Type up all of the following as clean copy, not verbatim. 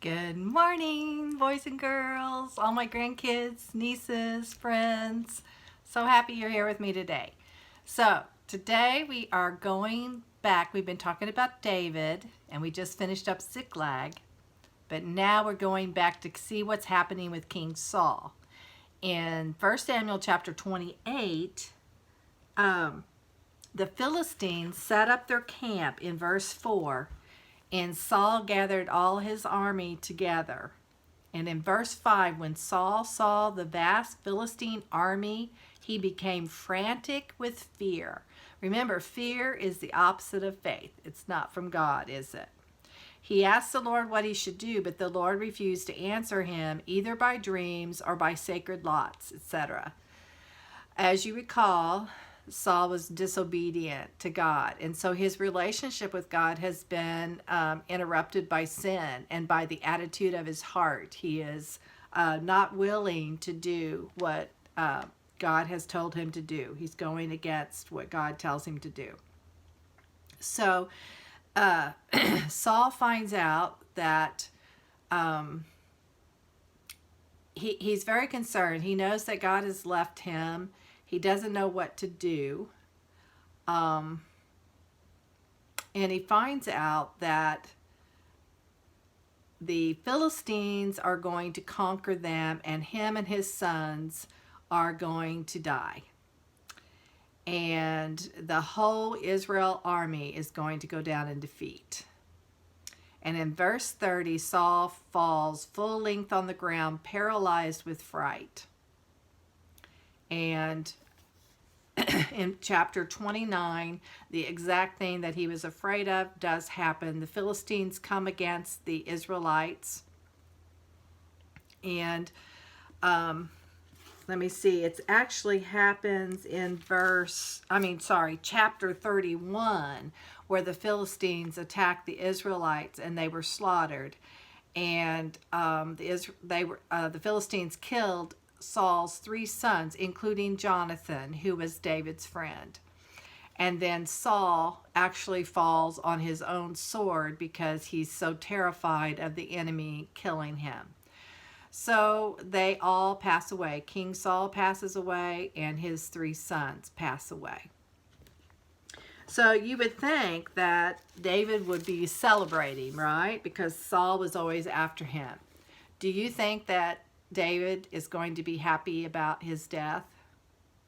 Good morning, boys and girls, all my grandkids, nieces, friends. So happy you're here with me today. So, today we are going back. We've been talking about David, and we just finished up Ziklag, but now we're going back to see what's happening with King Saul. In 1 Samuel chapter 28, the Philistines set up their camp in verse 4, and Saul gathered all his army together. And in verse 5, when Saul saw the vast Philistine army, he became frantic with fear. Remember, fear is the opposite of faith. It's not from God, is it? He asked the Lord what he should do, but the Lord refused to answer him either by dreams or by sacred lots, etc. As you recall, Saul was disobedient to God, and so his relationship with God has been interrupted by sin and by the attitude of his heart. He is not willing to do what God has told him to do. He's going against what God tells him to do. So Saul finds out that he's very concerned. He knows that God has left him. He doesn't know what to do. And he finds out that the Philistines are going to conquer them, and him and his sons are going to die. And the whole Israel army is going to go down in defeat. And in verse 30, Saul falls full length on the ground, paralyzed with fright. And in chapter 29, the exact thing that he was afraid of does happen. The Philistines come against the Israelites. And let me see, it actually happens in chapter 31, where the Philistines attacked the Israelites and they were slaughtered. And the Philistines killed Saul's 3 sons, including Jonathan, who was David's friend. And then Saul actually falls on his own sword because he's so terrified of the enemy killing him. So they all pass away. King Saul passes away, and his 3 sons pass away. So you would think that David would be celebrating, right? Because Saul was always after him. Do you think that David is going to be happy about his death?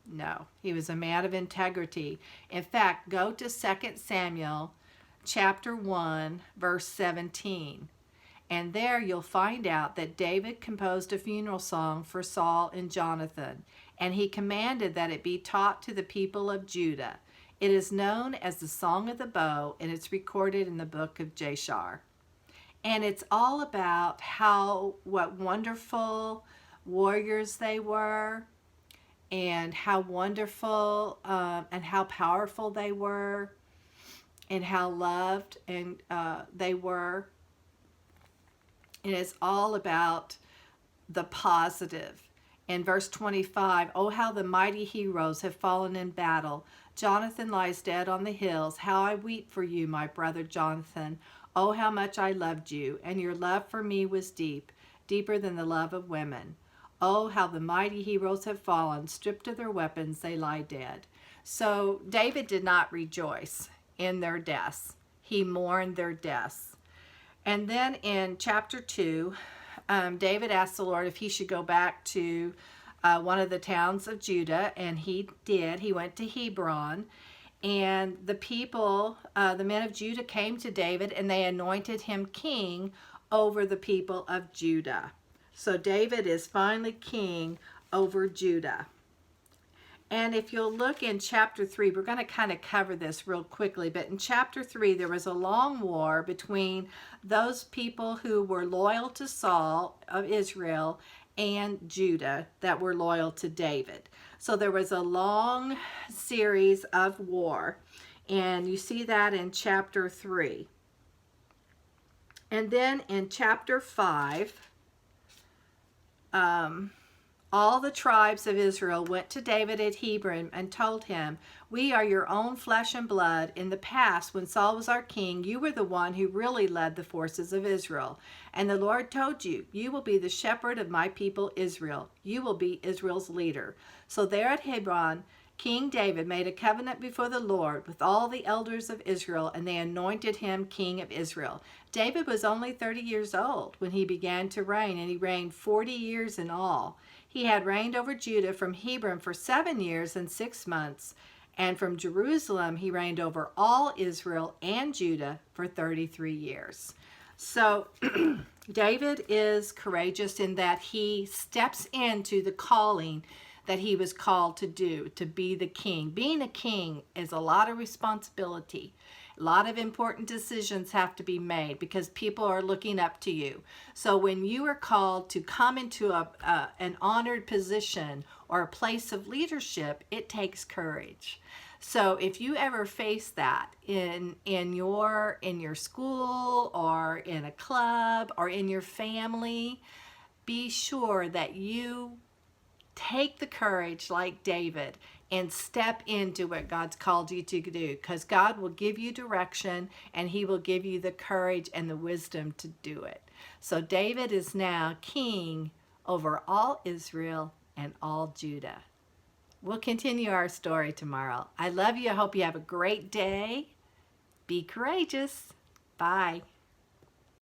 No. He was a man of integrity. In fact, go to 2 Samuel chapter 1, verse 17. And there you'll find out that David composed a funeral song for Saul and Jonathan, and he commanded that it be taught to the people of Judah. It is known as the Song of the Bow, and it's recorded in the book of Jashar. And it's all about what wonderful warriors they were, and how wonderful and how powerful they were, and how loved and they were. And it's all about the positive. In verse 25, oh, how the mighty heroes have fallen in battle. Jonathan lies dead on the hills. How I weep for you, my brother Jonathan. Oh, how much I loved you, and your love for me was deep, deeper than the love of women. Oh, how the mighty heroes have fallen. Stripped of their weapons, they lie dead. So David did not rejoice in their deaths. He mourned their deaths. And then in chapter 2, David asked the Lord if he should go back to one of the towns of Judah, and he did. He went to Hebron. And the people, the men of Judah, came to David, and they anointed him king over the people of Judah. So David is finally king over Judah. And if you'll look in chapter 3, we're going to kind of cover this real quickly, but in chapter 3, there was a long war between those people who were loyal to Saul of Israel and Judah that were loyal to David. So there was a long series of war, and you see that in chapter 3. And then in chapter 5, All the tribes of Israel went to David at Hebron and told him, "We are your own flesh and blood. In the past, when Saul was our king, you were the one who really led the forces of Israel. And the Lord told you, 'You will be the shepherd of my people Israel. You will be Israel's leader.'" So there at Hebron, King David made a covenant before the Lord with all the elders of Israel, and they anointed him king of Israel. David was only 30 years old when he began to reign, and he reigned 40 years in all. He had reigned over Judah from Hebron for 7 years and 6 months, and from Jerusalem he reigned over all Israel and Judah for 33 years. So David is courageous in that he steps into the calling that he was called to do, to be the king. Being a king is a lot of responsibility. A lot of important decisions have to be made because people are looking up to you. So when you are called to come into an honored position or a place of leadership, it takes courage. So if you ever face that in your school or in a club or in your family, be sure that you take the courage like David and step into what God's called you to do, because God will give you direction and he will give you the courage and the wisdom to do it. So David is now king over all Israel and all Judah. We'll continue our story tomorrow. I love you. I hope you have a great day. Be courageous. Bye.